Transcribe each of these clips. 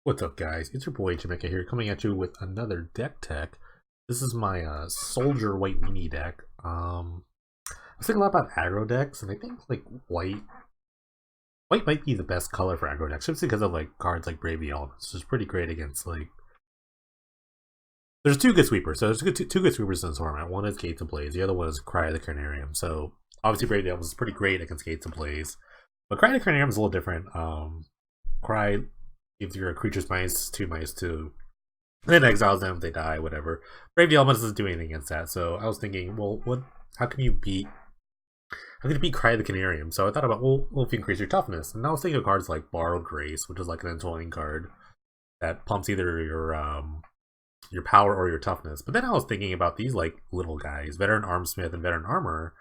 What's up, guys? It's your boy Jamaica here, coming at you with another deck tech. This is my Soldier White Weenie deck. I was thinking a lot about aggro decks, and I think like white might be the best color for aggro decks, just because of like cards like Brave the Elements, which is pretty great against like. There's two good sweepers, so there's two good sweepers in this format. One is Gates and Blaze, the other one is Cry of the Carnarium. So obviously Brave the Elements is pretty great against Gates and Blaze, but Cry of the Carnarium is a little different. Cry gives your creatures minus two, then exiles them if they die, whatever. Brave the Elements doesn't do anything against that. So I was thinking, well, what? How can you beat? How can you beat Cry of the Canarium? So I thought about, well, if you increase your toughness, and I was thinking of cards like Borrowed Grace, which is like an entwinning card that pumps either your power or your toughness. But then I was thinking about these like little guys, Veteran Armsmith and Veteran Armor,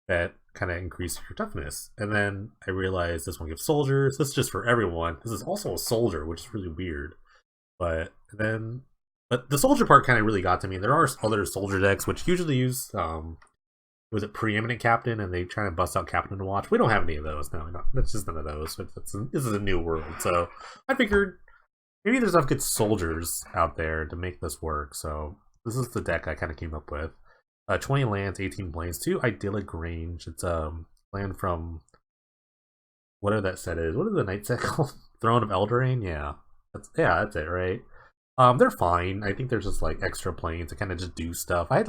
that kind of increase your toughness. And then I realized this one gives soldiers. This is just for everyone. This is also a soldier, which is really weird. But the soldier part kind of really got to me. There are other soldier decks which usually use was it Preeminent Captain, and they try to bust out Captain to Watch. We don't have any of those. No, that's just none of those. This is a new world, so I figured maybe there's enough good soldiers out there to make this work. So this is the deck I kind of came up with. 20 lands, 18 planes, 2 idyllic range. It's land from whatever that set is. What is the night set called? Throne of Eldraine? That's it, right? They're fine. I think there's just like extra planes to kind of just do stuff. I had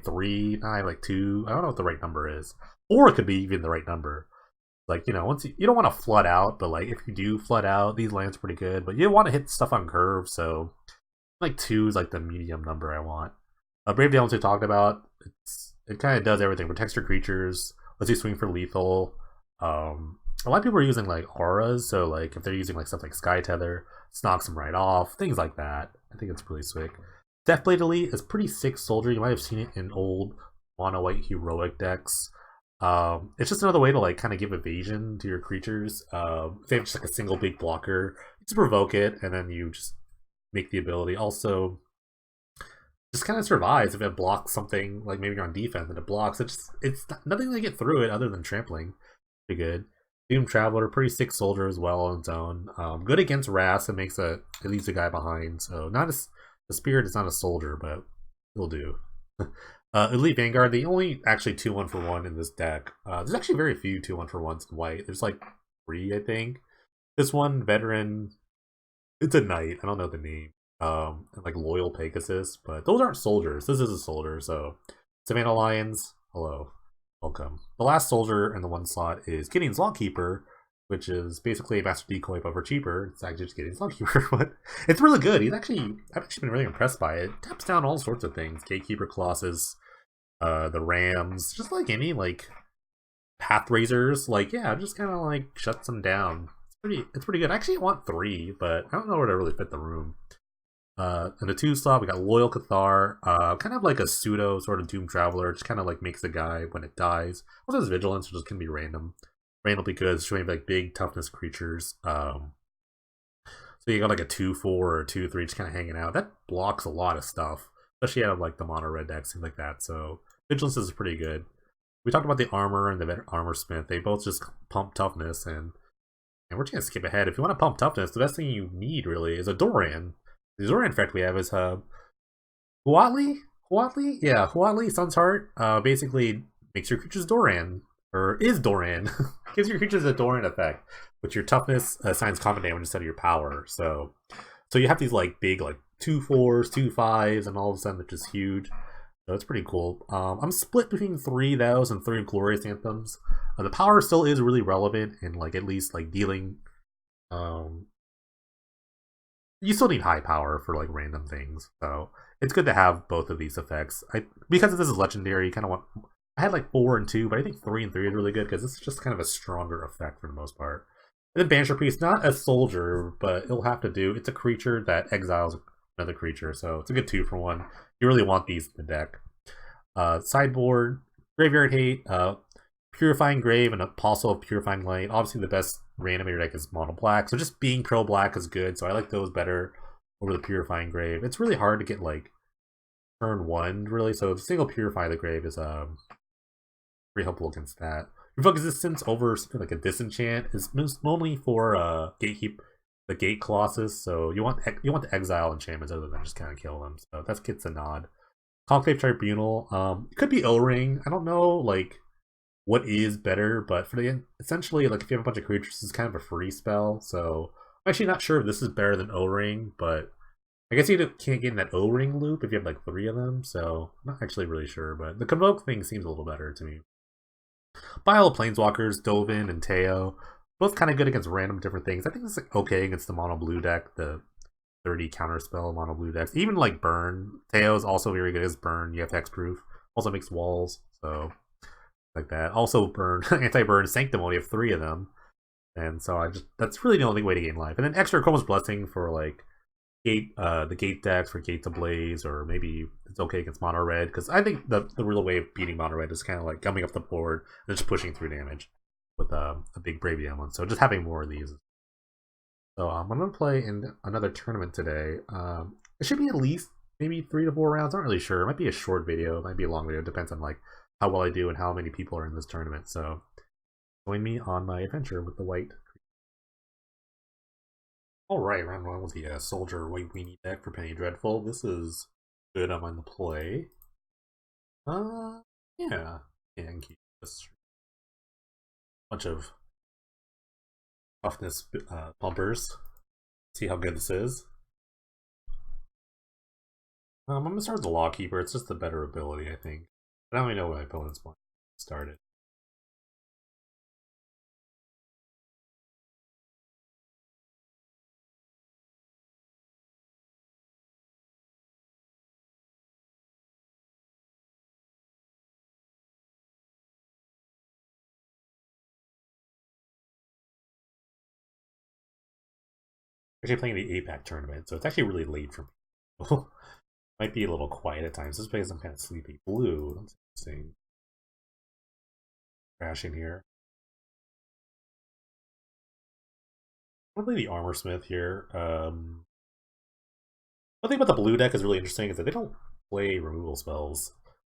three, now I have like two. I don't know what the right number is. Four could be even the right number. Like, once you don't want to flood out, but like if you do flood out, these lands are pretty good. But you want to hit stuff on curve, so like two is like the medium number I want. Brave the Elements we talked about. It kind of does everything. Protects your creatures. Lets you swing for lethal. A lot of people are using like auras, so like if they're using like stuff like Sky Tether, knocks them right off, things like that. I think it's really sick. Deathblade Elite is pretty sick soldier. You might have seen it in old mono white heroic decks. It's just another way to like kind of give evasion to your creatures. If they have just like a single big blocker, you just provoke it, and then you just make the ability. Also, just kind of survives if it blocks something, like maybe you're on defense and it blocks. It's nothing to get through it other than trampling. Pretty good. Doom Traveler, pretty sick soldier as well on its own. Good against Wrath, it makes it leaves a guy behind. So the spirit is not a soldier, but he'll do. Elite Vanguard, the only actually 2-1 for 1 in this deck. There's actually very few 2-1 for 1s in white. There's like 3, I think. This one, Veteran, it's a knight. I don't know the name. And like Loyal Pegasus, but those aren't soldiers. This is a soldier, so Savannah Lions, hello. Welcome. The last soldier in the one slot is Gideon's Lawkeeper, which is basically a Master Decoy but for cheaper. It's actually just Gideon's Lawkeeper, but it's really good. I've actually been really impressed by it. Taps down all sorts of things. Gatekeeper Colossus, the Rams, just like any like Path Razors. Like, yeah, just kind of like shuts them down. It's pretty good. I actually want 3, but I don't know where to really fit the room. In the 2 slot, we got Loyal Cathar, kind of like a pseudo sort of Doom Traveler, just kind of like makes a guy when it dies. Also has Vigilance, which can be random. Randomly good, it's showing like big toughness creatures. So you got like a 2-4 or a 2-3 just kind of hanging out. That blocks a lot of stuff, especially out of like the mono red decks, things like that. So Vigilance is pretty good. We talked about the Armor and the Armor Smith. They both just pump toughness, and we're just gonna skip ahead. If you want to pump toughness, the best thing you need really is a Doran. The Zoran effect we have is Huatli? Yeah, Huatli, Sun's Heart, basically makes your creatures Doran. Or is Doran. Gives your creatures a Doran effect. But your toughness assigns common damage instead of your power. So you have these like big like 2-4s, 2-5s, and all of a sudden it's just huge. So it's pretty cool. I'm split between 3 of those and 3 Glorious Anthems. The power still is really relevant in like at least like dealing you still need high power for like random things, so it's good to have both of these effects. Because this is legendary, you kind of want. I had like 4 and 2, but I think 3 and 3 is really good because this is just kind of a stronger effect for the most part. And then Banisher Priest, not a soldier, but it'll have to do. It's a creature that exiles another creature, so it's a good 2 for 1. You really want these in the deck. Sideboard, Graveyard Hate, Purifying Grave, and Apostle of Purifying Light. Obviously, the best reanimator deck is mono black, so just being pro black is good. So I like those better over the Purifying Grave. It's really hard to get like turn 1 really. So the single Purify the Grave is pretty helpful against that. Revoke Existence over something like a Disenchant is most only for the Gate Colossus. So you want the exile enchantments other than just kind of kill them. So that gets a nod. Conclave Tribunal. It could be O-Ring. I don't know like what is better, but for the essentially like if you have a bunch of creatures, it's kind of a free spell. So I'm actually not sure if this is better than O-Ring, but I guess you can't get in that O-Ring loop if you have like 3 of them. So I'm not actually really sure, but the Convoke thing seems a little better to me. Bile Planeswalkers, Dovin and Teo, both kind of good against random different things. I think it's like okay against the mono blue deck, the 30 counterspell mono blue decks. Even like Burn. Teo is also very good as Burn. You have hexproof. Also makes walls, so like that. Also Burn, anti-burn, Sanctimony. You have 3 of them. And so that's really the only way to gain life. And then extra Chroma's Blessing for like the gate decks for Gate to Blaze, or maybe it's okay against mono red, because I think the real way of beating mono red is kind of like coming up the board and just pushing through damage with a big Bravium one. So just having more of these. So I'm gonna play in another tournament today. It should be at least maybe 3 to 4 rounds. I'm not really sure. It might be a short video. It might be a long video. It depends on like how well I do and how many people are in this tournament. So join me on my adventure with the white. Alright, round 1 with the Soldier White Weenie deck for Penny Dreadful. This is good. I'm on the play. Yeah. Yeah, I can keep this. Bunch of toughness bumpers. See how good this is. I'm gonna start with the Lawkeeper. It's just the better ability, I think. I don't even know what my opponent's want started. Actually playing the APAC tournament, so it's actually really late for me. Might be a little quiet at times, just because I'm kind of sleepy. Blue, that's interesting. Crashing here. Probably the Armor Smith here. One thing about the blue deck is really interesting is that they don't play removal spells.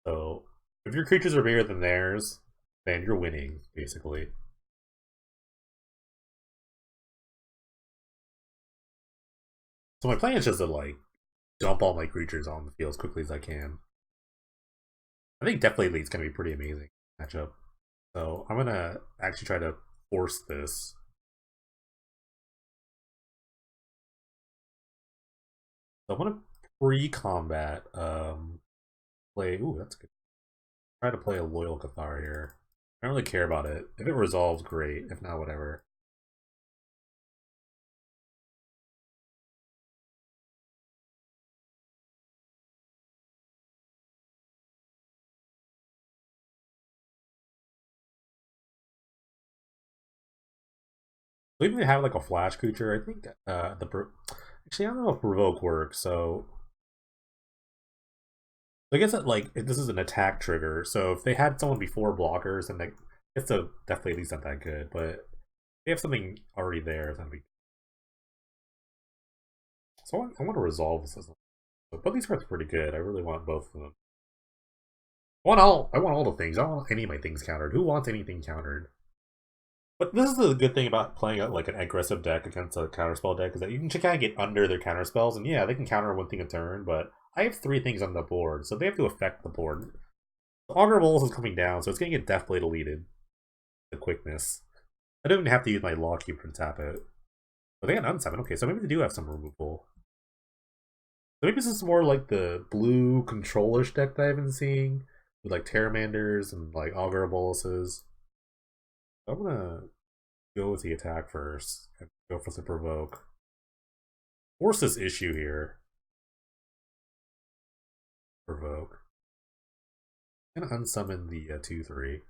So if your creatures are bigger than theirs, then you're winning, basically. So my plan is just to like dump all my creatures on the field as quickly as I can. I think Death Blade Lead's gonna be pretty amazing matchup. So I'm gonna actually try to force this. So I'm gonna pre-combat play. Ooh, that's good. Try to play a Loyal Cathar here. I don't really care about it. If it resolves, great. If not, whatever. We even have like a flash creature. I think actually I don't know if provoke works. So I guess that like this is an attack trigger. So if they had someone before blockers, then like it's a definitely at least not that good. But they have something already there. That'd be so. I want to resolve this. But these cards are pretty good. I really want both of them. I want all the things. I don't want any of my things countered. Who wants anything countered? But this is the good thing about playing like an aggressive deck against a counterspell deck is that you can kind of get under their counterspells, and yeah, they can counter one thing a turn, but I have 3 things on the board, so they have to affect the board. The Augur Bolas is coming down, so it's going to get Deathblade deleted. The quickness. I don't even have to use my Lawkeeper to tap it. But they got Unsummon, okay, so maybe they do have some removal. So maybe this is more like the blue control-ish deck that I've been seeing, with like Terramanders and like Augur Bolases. I'm gonna go with the attack first and go for the provoke. Force this issue here. Provoke. And unsummon the 2/3.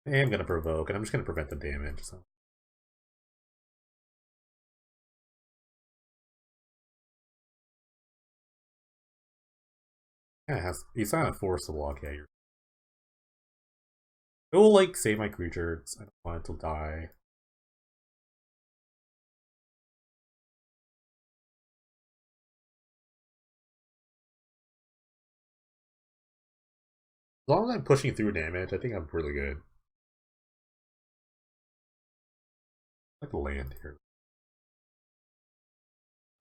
I am gonna provoke, and I'm just gonna prevent the damage. So. Yeah, he's not gonna force the block. Yeah, you're. It will like save my creatures. I don't want it to die. As long as I'm pushing through damage, I think I'm really good. I'd like to land here.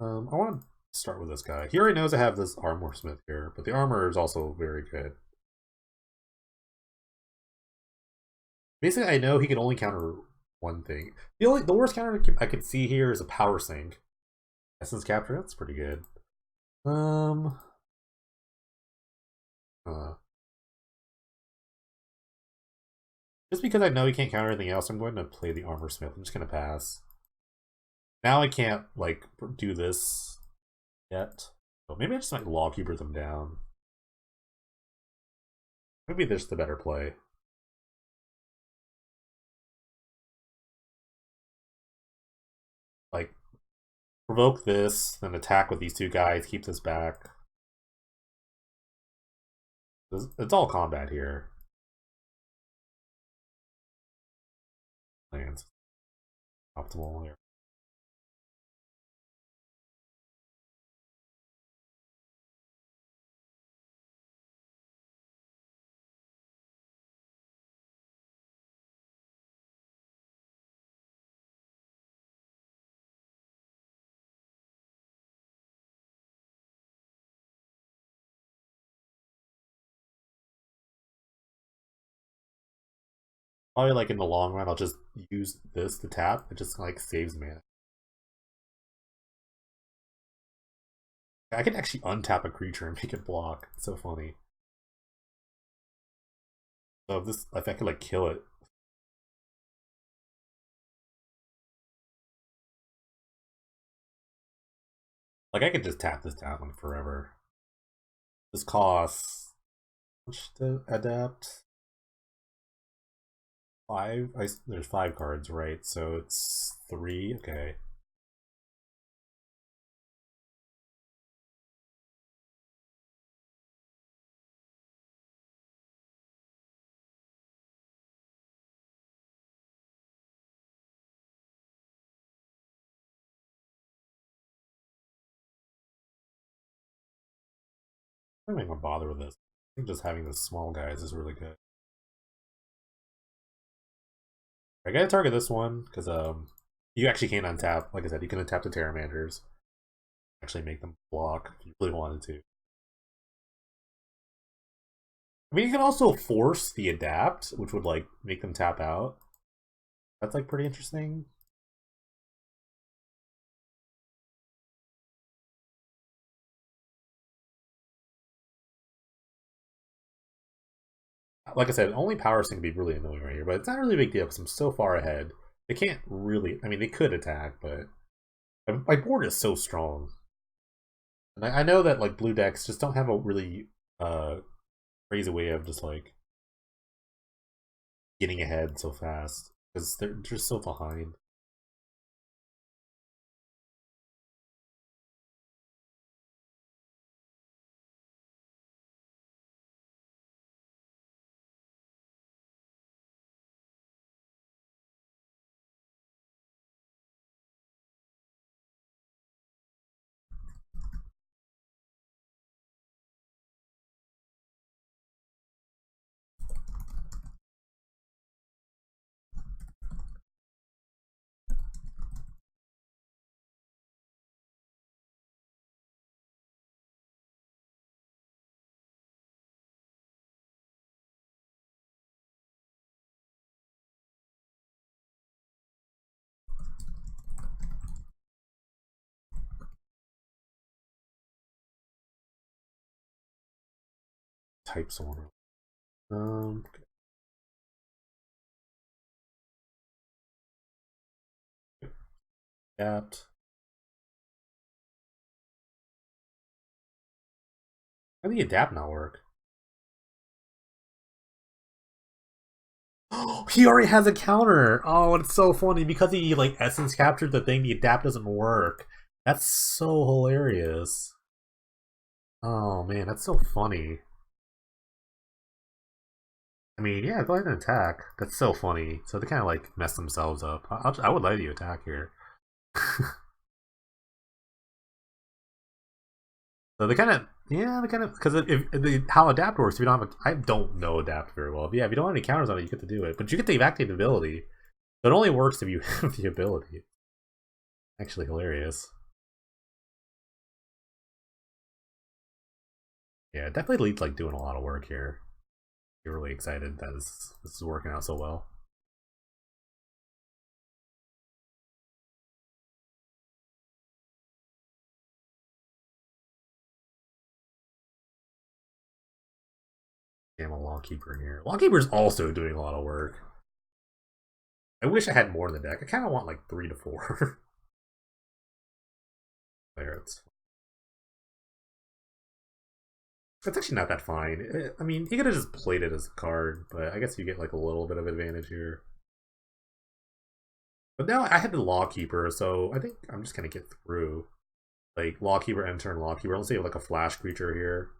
I want to start with this guy. He already knows I have this armor smith here, but the armor is also very good. Basically, I know he can only counter one thing. The worst counter I could see here is a power sink. Essence capture, that's pretty good. Just because I know he can't counter anything else, I'm going to play the armor smith. I'm just going to pass. Now I can't, like, do this yet. So maybe I just might Lawkeeper them down. Maybe this is the better play. Like, provoke this, then attack with these two guys, keep this back. It's all combat here. Lands. Optimal here. Probably like in the long run, I'll just use this to tap. It just like saves mana. I can actually untap a creature and make it block. It's so funny. So if I could like kill it. Like I could just tap this down forever. This costs how much to adapt? 5. There's 5 cards, right? So it's 3. Okay. I'm not even gonna bother with this. I think just having the small guys is really good. I gotta target this one because you actually can't untap. Like I said, you can untap the Terramanders. Actually, make them block if you really wanted to. I mean, you can also force the adapt, which would like make them tap out. That's like pretty interesting. Like I said, only power sink can be really annoying right here, but it's not really a big deal because I'm so far ahead. They can't really. I mean, they could attack, but my board is so strong. And I know that like blue decks just don't have a really crazy way of just like getting ahead so fast because they're just so behind. Type someone. Okay. Adapt. How do the adapt not work? Oh, he already has a counter. Oh, it's so funny because he like essence captured the thing. The adapt doesn't work. That's so hilarious. Oh man, that's so funny. I mean, yeah, go ahead and attack. That's so funny. So they kind of like mess themselves up. I would let you attack here. So they kind of, yeah, they kind of, because if how adapt works, if you don't have, I don't know adapt very well. But yeah, if you don't have any counters on it, you get to do it. But you get the active ability. It only works if you have the ability. Actually hilarious. Yeah, definitely Leeds like doing a lot of work here. You're really excited that this is working out so well. Damn, a Lawkeeper in here. Lawkeeper's also doing a lot of work. I wish I had more in the deck. I kind of want like 3 to 4. There, it's actually not that fine. I mean, he could have just played it as a card, but I guess you get like a little bit of advantage here. But now I had the Lawkeeper, so I think I'm just gonna get through. Like Lawkeeper, end turn Lawkeeper. Let's say like a flash creature here.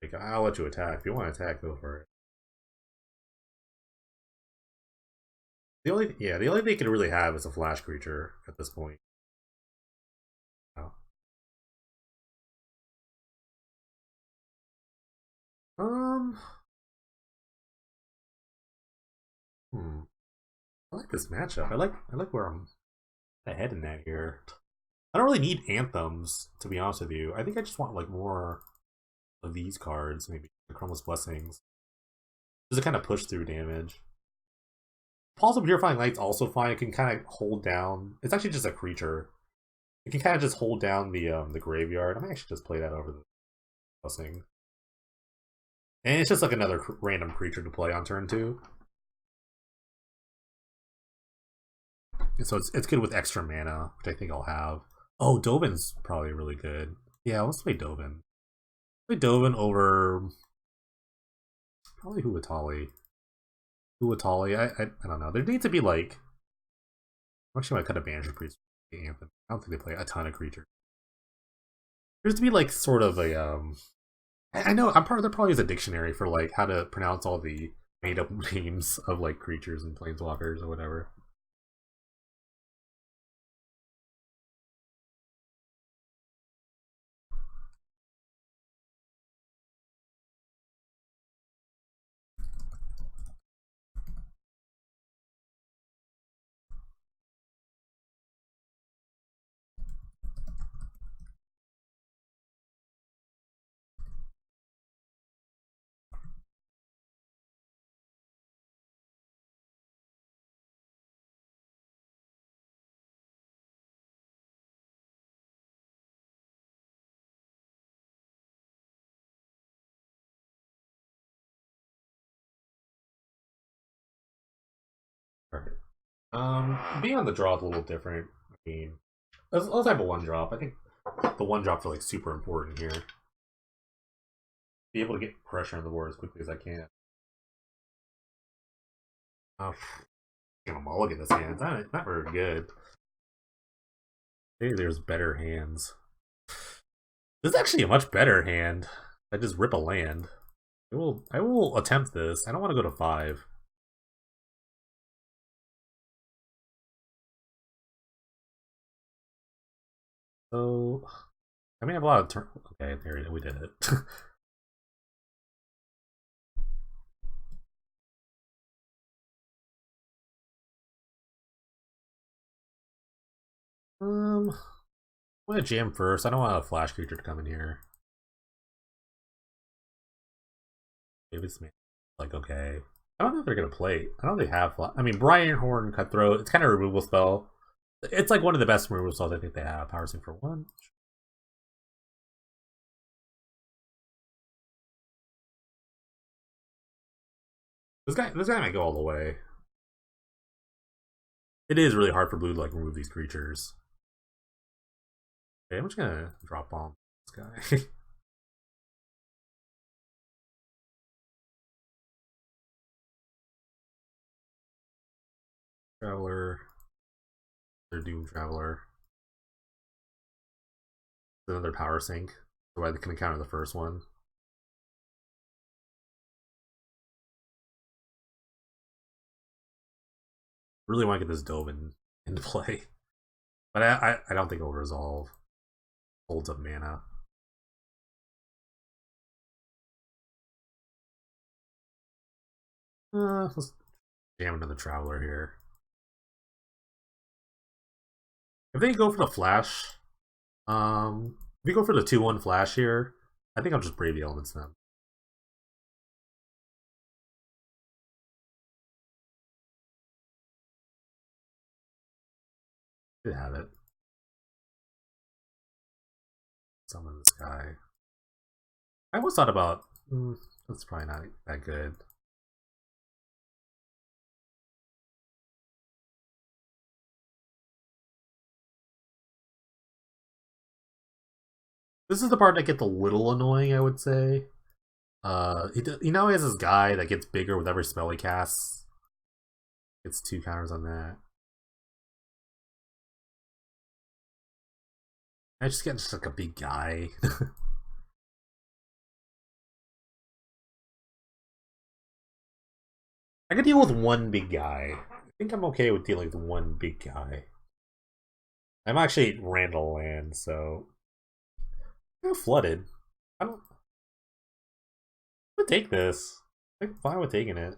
Like I'll let you attack. If you want to attack, go for it. The only thing you can really have is a flash creature at this point. Oh. Um I like this matchup. I like where I'm heading at here. I don't really need anthems, to be honest with you. I think I just want like more of these cards, maybe the Chromless Blessings. Just to kind of push through damage. Pulse of Purifying Light's also fine. It can kind of hold down. It's actually just a creature. It can kind of just hold down the graveyard. I might actually just play that over the blessing. And it's just like another random creature to play on turn 2. And so it's good with extra mana, which I think I'll have. Oh, Dovin's probably really good. Yeah, let's play Dovin. Play Dovin over probably Huatali. I don't know. There needs to be like. I'm actually might cut a Banjo Priest. Anthem. I don't think they play a ton of creatures. There's to be like sort of a I know there probably is a dictionary for like how to pronounce all the made up names of like creatures and planeswalkers or whatever. Right. Being on the draw is a little different. I mean, let's have a one drop. I think the one drops are like super important here. Be able to get pressure on the board as quickly as I can. Oh, I'm a mulligan this hand. It's not very good. Maybe there's better hands. This is actually a much better hand. I just rip a land. I will attempt this. I don't want to go to 5. So I mean I have a lot of turn. Okay, there we did it. I'm gonna jam first. I don't want a flash creature to come in here. Maybe it's like okay. I don't know if they're gonna play. I don't know if they have. I mean, Brian Horn Cutthroat. It's kind of a removal spell. It's like one of the best removal spells I think they have. Power Sync for 1. This guy might go all the way. It is really hard for blue to like remove these creatures. Okay, I'm just gonna drop bomb this guy. Traveler. Their Doom Traveler. Another Power Sync. So I can counter the first one. Really want to get this Dovin into play. But I don't think it'll resolve. Holds up mana. Let's Jam into the Traveler here. If they go for the flash, if you go for the 2-1 flash here, I think I'll just Brave the Elements then. Should have it. Summon this guy. I always thought about that's probably not that good. This is the part that gets a little annoying, I would say. He now has this guy that gets bigger with every spell he casts. Gets 2 counters on that. I just get just like a big guy. I could deal with one big guy. I think I'm okay with dealing with one big guy. I'm actually Randall Land, so I'm flooded. I don't. I'm gonna take this. I'm fine with taking it.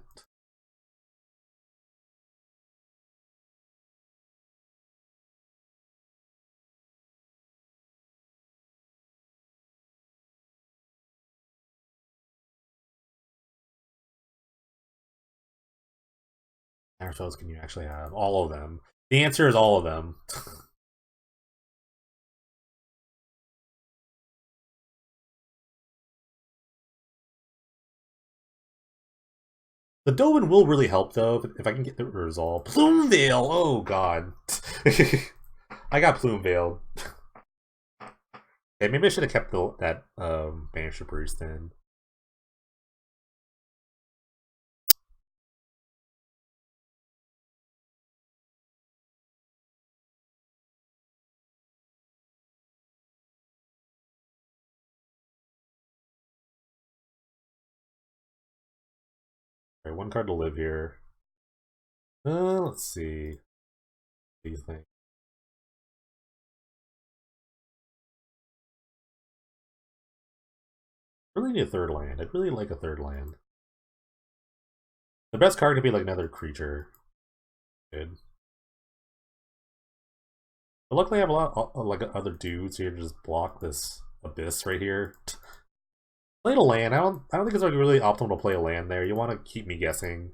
How many spells can you actually have? All of them. The answer is all of them. The Dovin will really help though if I can get the resolve. Plumeveil! Oh god. I got Plumeveil. Okay, maybe I should have kept that Banisher Priest in. Okay, 1 card to live here. Let's see. What do you think? I really need a 3rd land. I'd really like a 3rd land. The best card could be like another creature. Good. But luckily I have a lot of like other dudes here to just block this abyss right here. Played a land. I don't think it's like really optimal to play a land there. You want to keep me guessing.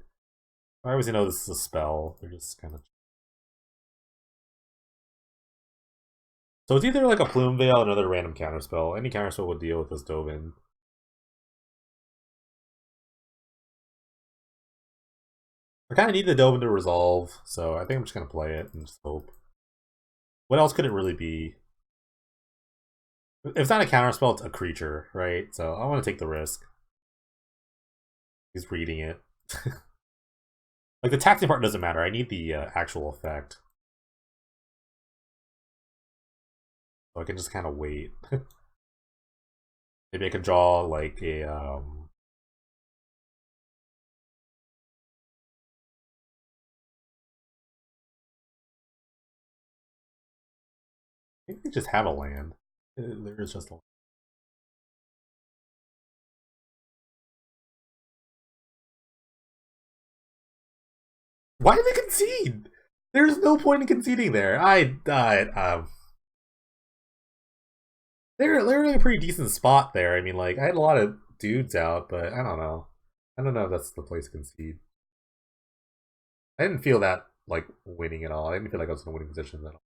I obviously know this is a spell. They're just kind of. So it's either like a Plumeveil or another random counterspell. Any counterspell would deal with this Dovin. I kind of need the Dovin to resolve, so I think I'm just going to play it and just hope. What else could it really be? If it's not a counterspell, it's a creature, right? So I want to take the risk. He's reading it. Like, the taxing part doesn't matter. I need the actual effect. So I can just kind of wait. Maybe I can draw, like, a... Maybe they just have a land. There is just a land. Why did they concede? There's no point in conceding there. They're in a pretty decent spot there. I mean, like, I had a lot of dudes out, but I don't know. I don't know if that's the place to concede. I didn't feel that like winning at all. I didn't feel like I was in a winning position at all.